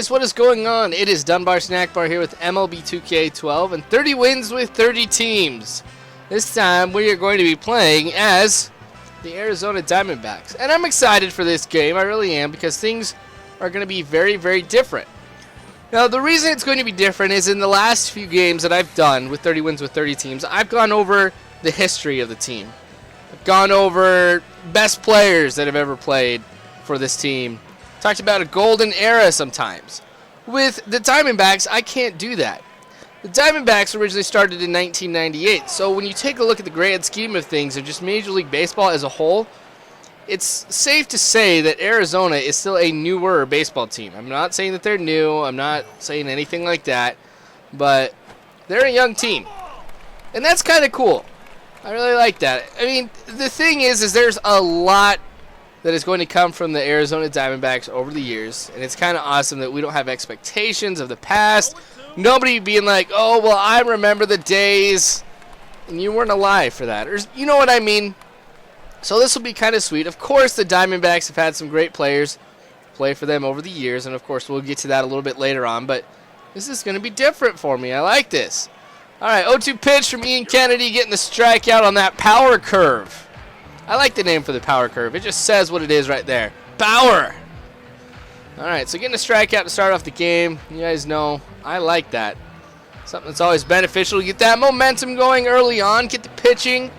guys, what is going on? It is Dunbar Snack Bar here with MLB 2K12 and 30 wins with 30 teams. This time we are going to be playing as the Arizona Diamondbacks. And I'm excited for this game, I really am, because things are going to be very, very different. Now, the reason it's going to be different is in the last few games that I've done with 30 wins with 30 teams, I've gone over the history of the team. I've gone over best players that have ever played for this team. Talked about a golden era sometimes. With the Diamondbacks, I can't do that. The Diamondbacks originally started in 1998, so when you take a look at the grand scheme of things of just Major League Baseball as a whole, it's safe to say that Arizona is still a newer baseball team. I'm not saying that they're new, I'm not saying anything like that, but they're a young team. And that's kind of cool. I really like that. I mean, the thing is there's a lot that is going to come from the Arizona Diamondbacks over the years, and it's kind of awesome that we don't have expectations of the past. Nobody being like, oh, well, I remember the days, and you weren't alive for that. Or, you know what I mean? So this will be kind of sweet. Of course, the Diamondbacks have had some great players play for them over the years, and of course, we'll get to that a little bit later on, but this is going to be different for me. I like this. All right, 0-2 pitch from Ian Kennedy getting the strikeout on that power curve. I like the name for the power curve. It just says what it is right there. Power! Alright, so getting a strikeout to start off the game. You guys know I like that. Something that's always beneficial to get that momentum going early on. Get the pitching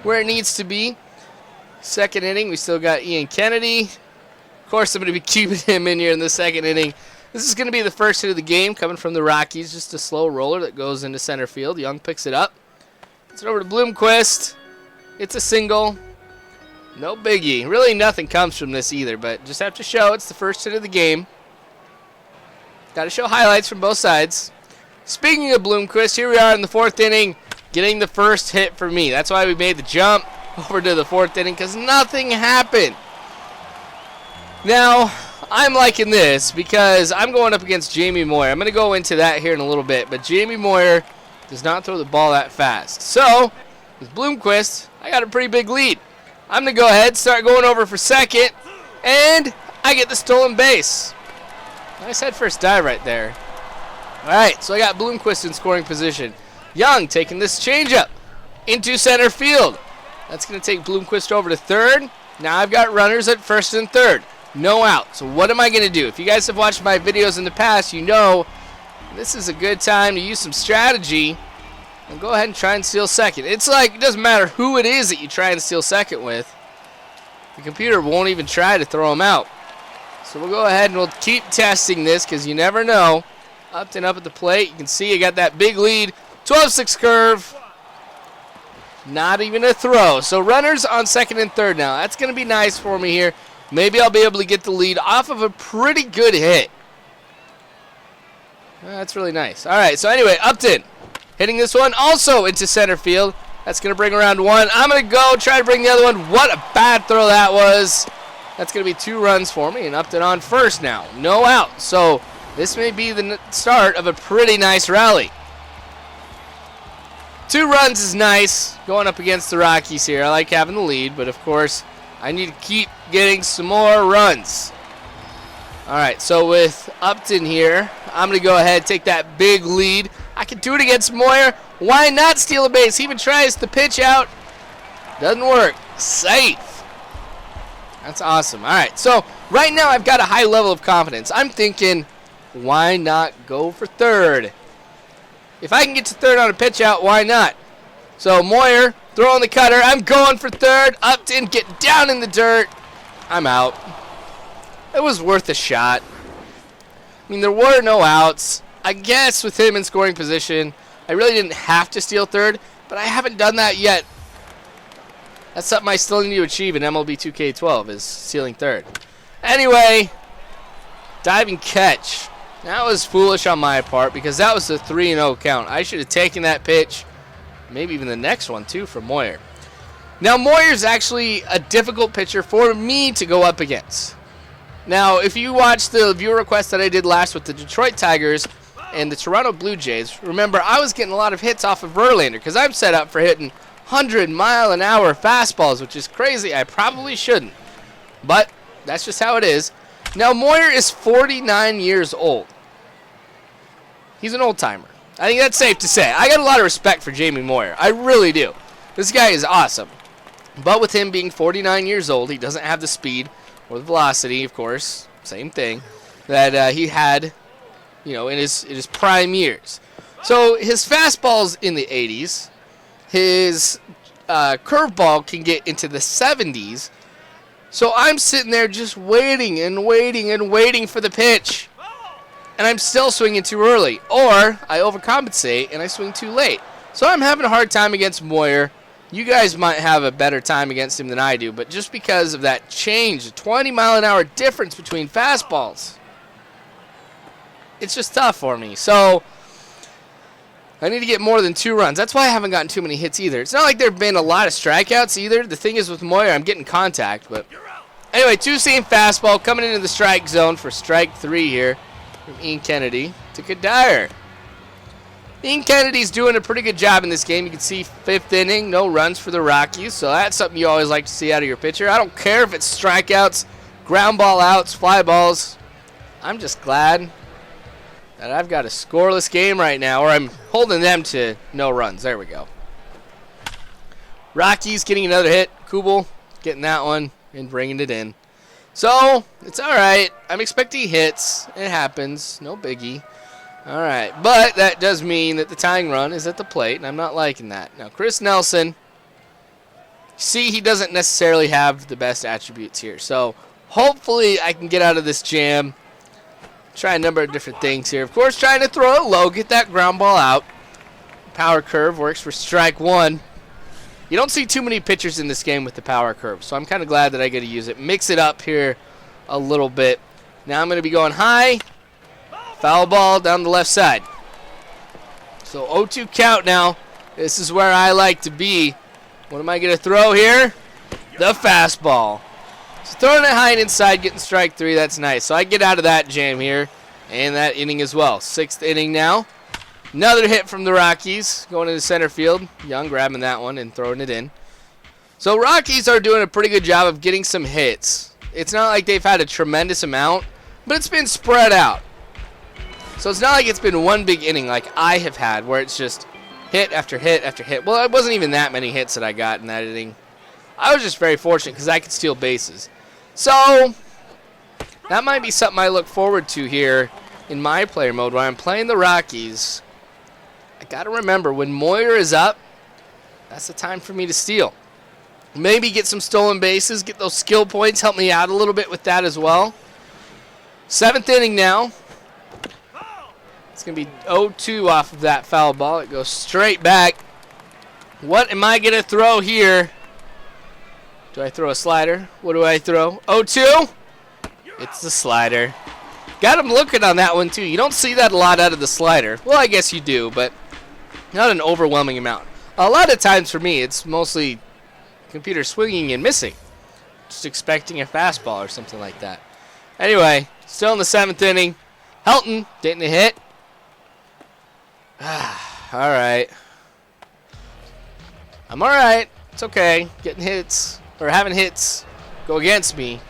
where it needs to be. Second inning, we still got Ian Kennedy. Of course, I'm going to be keeping him in here in the second inning. This is going to be the first hit of the game coming from the Rockies. Just a slow roller that goes into center field. Young picks it up. Gets it over to Bloomquist. It's a single. No biggie. Really nothing comes from this either, but just have to show it's the first hit of the game. Got to show highlights from both sides. Speaking of Bloomquist, here we are in the fourth inning, getting the first hit for me. That's why we made the jump over to the fourth inning, because nothing happened. Now, I'm liking this because I'm going up against Jamie Moyer. I'm going to go into that here in a little bit, but Jamie Moyer does not throw the ball that fast. So, with Bloomquist, I got a pretty big lead. I'm going to go ahead, start going over for second, and I get the stolen base. Nice head first dive right there. All right, so I got Bloomquist in scoring position. Young taking this changeup into center field. That's going to take Bloomquist over to third. Now I've got runners at first and third. No out. So what am I going to do? If you guys have watched my videos in the past, you know this is a good time to use some strategy. And go ahead and try and steal second. It's like, it doesn't matter who it is that you try and steal second with. The computer won't even try to throw them out. So we'll go ahead and we'll keep testing this because you never know. Upton up at the plate. You can see I got that big lead. 12-6 curve. Not even a throw. So runners on second and third now. That's going to be nice for me here. Maybe I'll be able to get the lead off of a pretty good hit. That's really nice. All right, so anyway, Upton hitting this one also into center field. That's going to bring around one. I'm going to go try to bring the other one. What a bad throw that was. That's going to be 2 runs for me, and Upton on first now. No out. So this may be the start of a pretty nice rally. 2 runs is nice going up against the Rockies here. I like having the lead, but of course I need to keep getting some more runs. All right, so with Upton here, I'm going to go ahead and take that big lead. I can do it against Moyer. Why not steal a base? He even tries to pitch out. Doesn't work. Safe. That's awesome. All right, so right now I've got a high level of confidence. I'm thinking, why not go for third? If I can get to third on a pitch out, why not? So Moyer throwing the cutter. I'm going for third. Upton, get down in the dirt. I'm out. It was worth a shot. I mean, there were no outs. I guess with him in scoring position, I really didn't have to steal third, but I haven't done that yet. That's something I still need to achieve in MLB 2K12 is stealing third. Anyway, diving catch. That was foolish on my part because that was a 3-0 count. I should have taken that pitch, maybe even the next one too from Moyer. Now Moyer's actually a difficult pitcher for me to go up against. Now, if you watched the viewer request that I did last with the Detroit Tigers and the Toronto Blue Jays, remember I was getting a lot of hits off of Verlander because I'm set up for hitting 100-mile-an-hour fastballs, which is crazy. I probably shouldn't, but that's just how it is. Now, Moyer is 49 years old. He's an old-timer. I think that's safe to say. I got a lot of respect for Jamie Moyer. I really do. This guy is awesome. But with him being 49 years old, he doesn't have the speed or the velocity, of course, same thing, that he had, you know, in his prime years. So his fastball's in the 80s. His curveball can get into the 70s. So I'm sitting there just waiting and waiting and waiting for the pitch. And I'm still swinging too early. Or I overcompensate and I swing too late. So I'm having a hard time against Moyer. You guys might have a better time against him than I do. But just because of that change, the 20-mile-an-hour difference between fastballs, it's just tough for me. So I need to get more than 2 runs. That's why I haven't gotten too many hits either. It's not like there have been a lot of strikeouts either. The thing is with Moyer, I'm getting contact. But anyway, 2-seam fastball coming into the strike zone for strike 3 here from Ian Kennedy to Kadire. Ian Kennedy's doing a pretty good job in this game. You can see 5th inning, no runs for the Rockies. So that's something you always like to see out of your pitcher. I don't care if it's strikeouts, ground ball outs, fly balls. I'm just glad that I've got a scoreless game right now, or I'm holding them to no runs. There we go. Rockies getting another hit. Kubel getting that one and bringing it in. So, it's all right. I'm expecting hits. It happens. No biggie. All right. But that does mean that the tying run is at the plate, and I'm not liking that. Now, Chris Nelson, see, he doesn't necessarily have the best attributes here. So, hopefully I can get out of this jam. Try a number of different things here. Of course, trying to throw it low, get that ground ball out. Power curve works for strike 1. You don't see too many pitchers in this game with the power curve, so I'm kind of glad that I get to use it. Mix it up here a little bit. Now I'm going to be going high. Foul ball down the left side. So 0-2 count now. This is where I like to be. What am I going to throw here? The fastball. So throwing it high and inside, getting strike 3, that's nice. So I get out of that jam here and that inning as well. 6th inning now. Another hit from the Rockies going into center field. Young grabbing that one and throwing it in. So Rockies are doing a pretty good job of getting some hits. It's not like they've had a tremendous amount, but it's been spread out. So it's not like it's been one big inning like I have had where it's just hit after hit after hit. Well, it wasn't even that many hits that I got in that inning. I was just very fortunate because I could steal bases. So that might be something I look forward to here in my player mode when I'm playing the Rockies. I got to remember, when Moyer is up, that's the time for me to steal. Maybe get some stolen bases, get those skill points, help me out a little bit with that as well. 7th inning now. It's going to be 0-2 off of that foul ball. It goes straight back. What am I going to throw here? Do I throw a slider? What do I throw? 0-2? It's the slider. Got him looking on that one, too. You don't see that a lot out of the slider. Well, I guess you do, but not an overwhelming amount. A lot of times for me, it's mostly computer swinging and missing. Just expecting a fastball or something like that. Anyway, still in the 7th inning. Helton didn't hit. All right. I'm all right. It's okay. Getting hits or having hits go against me.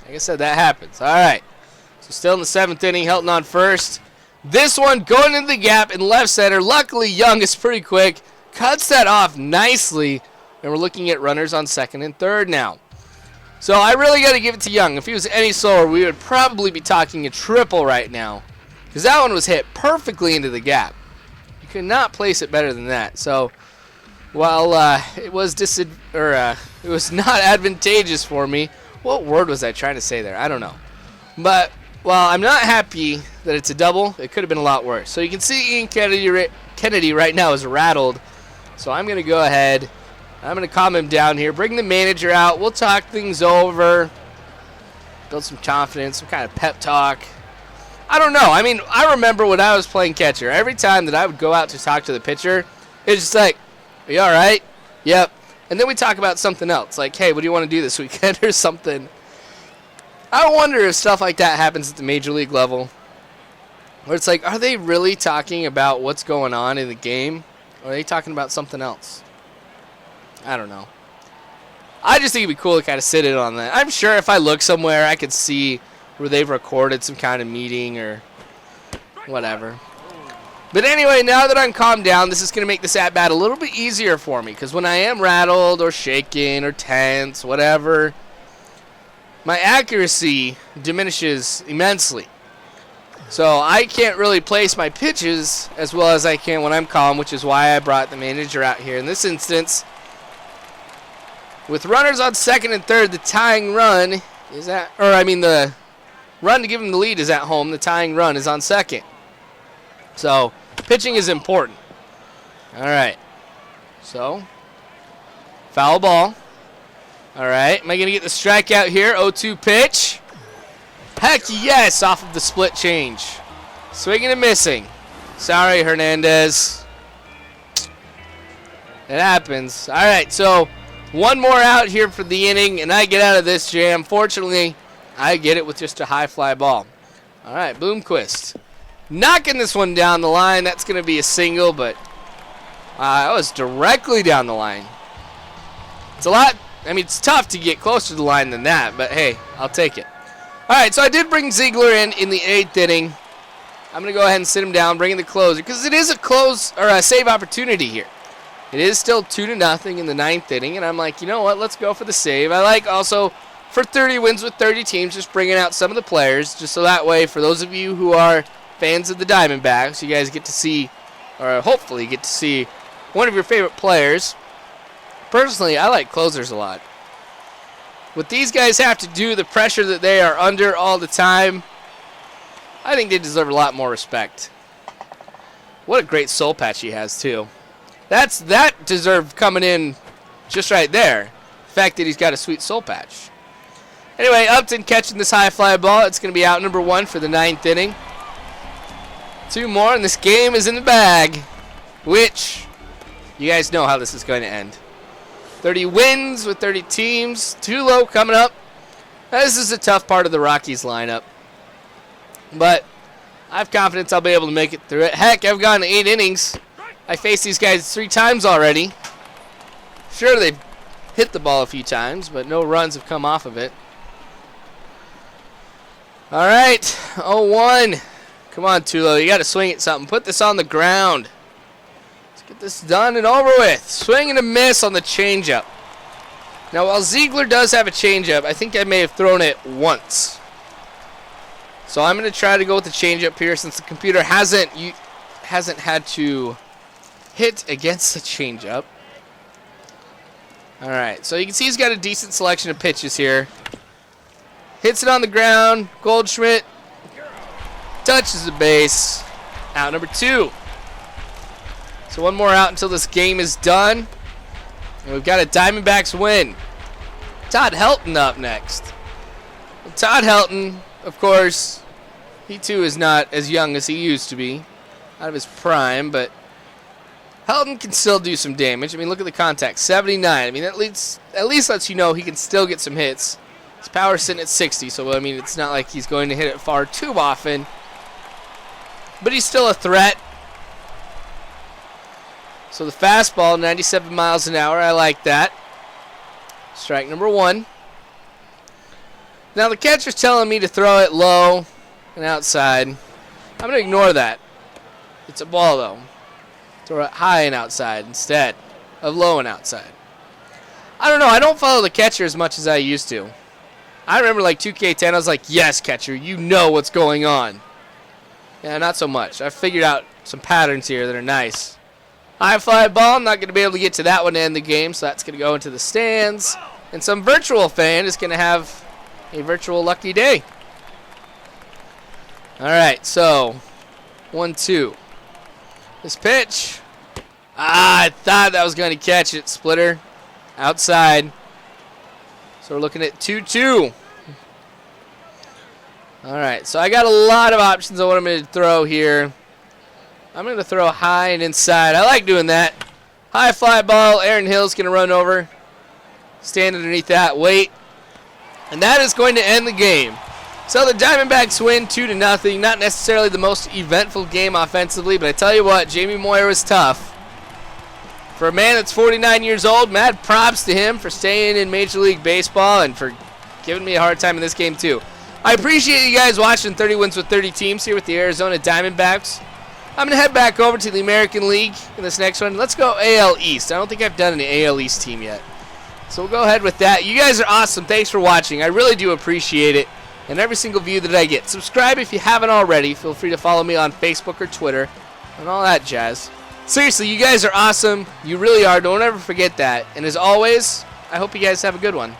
Like I said, that happens. All right. So still in the 7th inning. Helton on first. This one going into the gap in left center. Luckily, Young is pretty quick. Cuts that off nicely. And we're looking at runners on 2nd and 3rd now. So I really got to give it to Young. If he was any slower, we would probably be talking a triple right now. Because that one was hit perfectly into the gap. You could not place it better than that. So while it was not advantageous for me. What word was I trying to say there? I don't know. But while I'm not happy that it's a double, it could have been a lot worse. So you can see Ian Kennedy right now is rattled. So I'm going to go ahead. I'm going to calm him down here. Bring the manager out. We'll talk things over. Build some confidence, some kind of pep talk. I don't know. I mean, I remember when I was playing catcher, every time that I would go out to talk to the pitcher, it was just like, are you all right? Yep. And then we talk about something else. Like, hey, what do you want to do this weekend or something? I wonder if stuff like that happens at the major league level. Where it's like, are they really talking about what's going on in the game? Or are they talking about something else? I don't know. I just think it'd be cool to kind of sit in on that. I'm sure if I look somewhere, I could see where they've recorded some kind of meeting or whatever. But anyway, now that I'm calmed down, this is going to make this at-bat a little bit easier for me, because when I am rattled or shaken or tense, whatever, my accuracy diminishes immensely. So I can't really place my pitches as well as I can when I'm calm, which is why I brought the manager out here. In this instance, with runners on second and third, the tying run is the run to give him the lead is at home. The tying run is on second. So pitching is important. All right. So foul ball. All right. Am I going to get the strikeout here? 0-2 pitch. Heck yes, off of the split change. Swinging and missing. Sorry, Hernandez. It happens. All right, so one more out here for the inning, and I get out of this jam. Fortunately, I get it with just a high fly ball. All right, Bloomquist. Knocking this one down the line. That's going to be a single, but I was directly down the line. It's tough to get closer to the line than that, but hey, I'll take it. All right, so I did bring Ziegler in the 8th inning. I'm going to go ahead and sit him down, bring in the closer, because it is a save opportunity here. It is still 2-0 in the 9th inning, and I'm like, you know what, let's go for the save. I like also, for 30 wins with 30 teams, just bringing out some of the players, just so that way, for those of you who are fans of the Diamondbacks, you guys get to see, or hopefully get to see, one of your favorite players. Personally, I like closers a lot. What these guys have to do, the pressure that they are under all the time, I think they deserve a lot more respect. What a great soul patch he has, too. That deserved coming in just right there. The fact that he's got a sweet soul patch. Anyway, Upton catching this high fly ball. It's going to be out number 1 for the 9th inning. 2 more, and this game is in the bag, which you guys know how this is going to end. 30 wins with 30 teams. Tulo coming up. This is a tough part of the Rockies lineup. But I have confidence I'll be able to make it through it. Heck, I've gone 8 innings. I faced these guys 3 times already. Sure, they've hit the ball a few times, but no runs have come off of it. All right, 0-1. Come on, Tulo. You got to swing at something. Put this on the ground. Get this done and over with. Swing and a miss on the changeup. Now, while Ziegler does have a changeup, I think I may have thrown it once. So I'm going to try to go with the changeup here since the computer hasn't had to hit against the changeup. All right, so you can see he's got a decent selection of pitches here. Hits it on the ground. Goldschmidt touches the base. Out number 2. So one more out until this game is done. And we've got a Diamondbacks win. Todd Helton up next. Well, Todd Helton, of course, he too is not as young as he used to be. Out of his prime, but Helton can still do some damage. I mean, look at the contact, 79. I mean, at least lets you know he can still get some hits. His power's sitting at 60, so I mean, it's not like he's going to hit it far too often. But he's still a threat. So the fastball, 97 miles an hour. I like that. Strike number 1. Now the catcher's telling me to throw it low and outside. I'm going to ignore that. It's a ball, though. Throw it high and outside instead of low and outside. I don't know. I don't follow the catcher as much as I used to. I remember like 2K10, I was like, yes, catcher, you know what's going on. Yeah, not so much. I've figured out some patterns here that are nice. High fly ball, I'm not going to be able to get to that one to end the game, so that's going to go into the stands. And some virtual fan is going to have a virtual lucky day. All right, so 1-2. This pitch. I thought that was going to catch it. Splitter outside. So we're looking at 2-2. All right, so I got a lot of options on what I'm going to throw here. I'm going to throw high and inside. I like doing that. High fly ball. Aaron Hill's going to run over. Stand underneath that. Wait. And that is going to end the game. So the Diamondbacks win 2-0. Not necessarily the most eventful game offensively, but I tell you what, Jamie Moyer was tough. For a man that's 49 years old, mad props to him for staying in Major League Baseball and for giving me a hard time in this game too. I appreciate you guys watching 30 Wins with 30 Teams here with the Arizona Diamondbacks. I'm going to head back over to the American League in this next one. Let's go AL East. I don't think I've done an AL East team yet. So we'll go ahead with that. You guys are awesome. Thanks for watching. I really do appreciate it. And every single view that I get. Subscribe if you haven't already. Feel free to follow me on Facebook or Twitter and all that jazz. Seriously, you guys are awesome. You really are. Don't ever forget that. And as always, I hope you guys have a good one.